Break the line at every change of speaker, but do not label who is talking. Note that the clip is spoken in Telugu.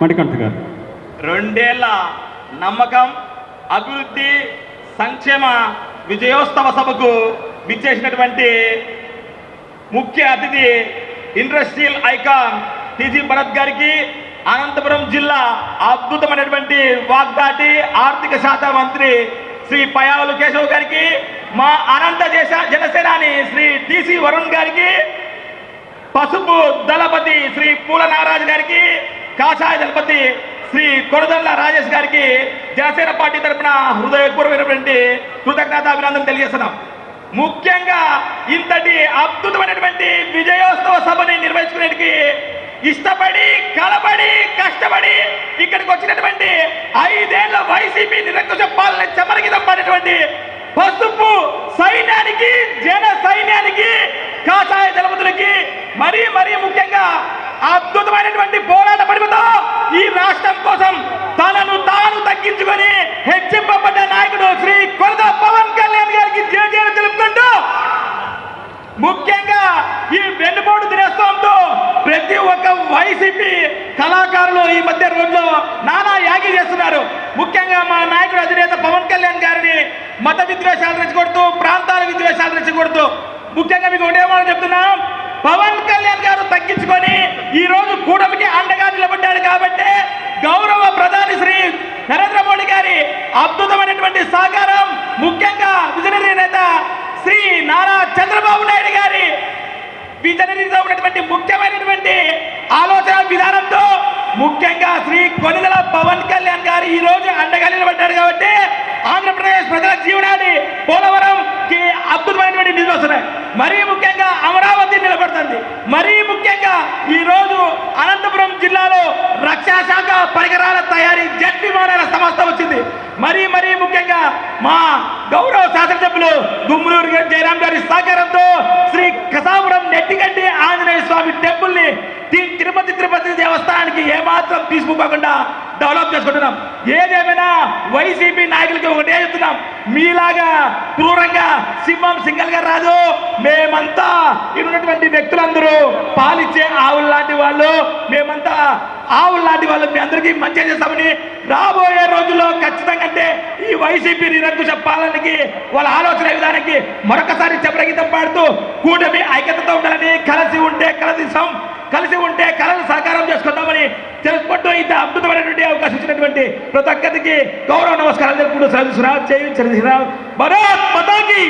మణికంఠ గారు.
2 ఏళ్ల నమ్మకం, అభివృద్ధి, సంక్షేమ విజయోత్సవ సభకు విచ్చేసినటువంటి ముఖ్య అతిథి ఇండస్ట్రియల్ ఐకాన్ టీజీ భరత్ గారికి, అనంతపురం జిల్లా అద్భుతమైనటువంటి వాగ్దాటి ఆర్థిక శాఖ మంత్రి శ్రీ పయావులు కేశవ్ గారికి, మా అనంత జనసేనాని శ్రీ టీసీ వరుణ్ గారికి, పసుపు దళపతి శ్రీ పూల నాగరాజు గారికి, కాషాయ దళపతి శ్రీ కొరదండ్ల రాజేష్ గారికి జనసేన పార్టీ తరఫున హృదయపూర్వకమైనటువంటి కృతజ్ఞతాభినందనలు తెలియజేస్తున్నాం. ముఖ్యంగా ఇంతటి అద్భుతమైనటువంటి విజయోత్సవ సభని నిర్వహించుకునేటికి ఇష్టపడి, కలబడి, కష్టపడి ఇక్కడికి వచ్చినటువంటి 5 ఏళ్ల వైసీపీ నిరంకుశ పాలన చెమరగితం పడినటువంటి పసుపు సైన్యానికి, జన సైన్యానికి, కాషాయ దళపతులకి మరీ ముఖ్యంగా అద్భుతమైనటువంటి పోరాట పడిమతో ఈ రాష్ట్రం కోసం తనను తాను తగ్గించుకొని హెచ్చింపబడ్డ నాయకుడు శ్రీ కొరద పవన్ కళ్యాణ్ గారికి జయజయలు తెలుపుకుంటూ, ముఖ్యంగా ఈ వెన్నుపోటు దినోత్సవంతో ప్రతి ఒక్క వైసీపీ కళాకారులు ఈ మధ్య రోజుల్లో నానా యాగి చేస్తున్నారు. ముఖ్యంగా మా నాయకుడు అధినేత పవన్ కళ్యాణ్ గారిని మత విద్వేషాలు రెచ్చగొడుతూ, ప్రాంతాల విద్వేషాలు రెచ్చగొడుతూ, ముఖ్యంగా మీకు ఒకటేమని చెప్తున్నాం, పవన్ కళ్యాణ్ గారు తగ్గించుకొని ఈ రోజు కూటమికి అండగా నిలబడ్డాడు కాబట్టి గౌరవ ప్రధాని శ్రీ నరేంద్ర మోడీ గారి అద్భుతమైనటువంటి సహకారం, ముఖ్యంగా విజనరీ నేత శ్రీ నారా చంద్రబాబు నాయుడు గారి విజనరీగా ఉన్నటువంటి ముఖ్యమైనటువంటి ఆలోచన విధానంతో, ముఖ్యంగా శ్రీ కొనిదెల పవన్ కళ్యాణ్ గారు ఈ రోజు అండగా నిలబడ్డారు కాబట్టి ఆంధ్రప్రదేశ్ ప్రజల జీవనాన్ని పోలవరంకి అద్భుతమైనటువంటి నిధులు వస్తున్నాయి. మరీ ముఖ్యంగా అమరావతి నిలబడుతుంది. మరీ ముఖ్యంగా ఈరోజు అనంతపురం జిల్లాలో రక్షణ శాఖ పరికరాల తయారీ జెట్ విమానాల సంస్థ వచ్చింది. మరీ ముఖ్యంగా మా గౌరవ శాసనసభ్యులు గుమ్మలూరు జయరాం గారి సహకారంతో శ్రీ కసాపురం నెట్టిగడ్డి ఆంజనేయ స్వామి టెంపుల్ ని తిరుపతి దేవస్థానానికి ఏమాత్రం తీసుకోకుండా డెవలప్ చేసుకుంటున్నాం. ఏదేమైనా వైసీపీ నాయకులకి ఒకటే చెప్తున్నాం, మీలాగా క్రూరంగా సింహం సింగల్ గా రాదు. మేమంతా ఉన్నటువంటి వ్యక్తులందరూ పాలిచ్చే ఆవులు లాంటి వాళ్ళు, మేమంతా ఆవులు లాంటి వాళ్ళు, మీ అందరికీ మంచి చేస్తామని రాబోయే రోజుల్లో ఖచ్చితంగా అంటే ఈ వైసీపీ నిరంకుశ పాలనకి వాళ్ళ ఆలోచన విధానానికి మరొకసారి చెప్రగీతం పాడుతూ కూటమి ఐక్యతతో ఉండాలని, కలిసి ఉంటే కళలు సాకారం చేసుకుందామని తెలుసుకుంటూ ఇంత అద్భుతమైనటువంటి అవకాశం ఇచ్చినటువంటి ప్రతి ఒక్కరికి గౌరవ నమస్కారాలు తెలుపుకుంటూ భారత్ మాతాకి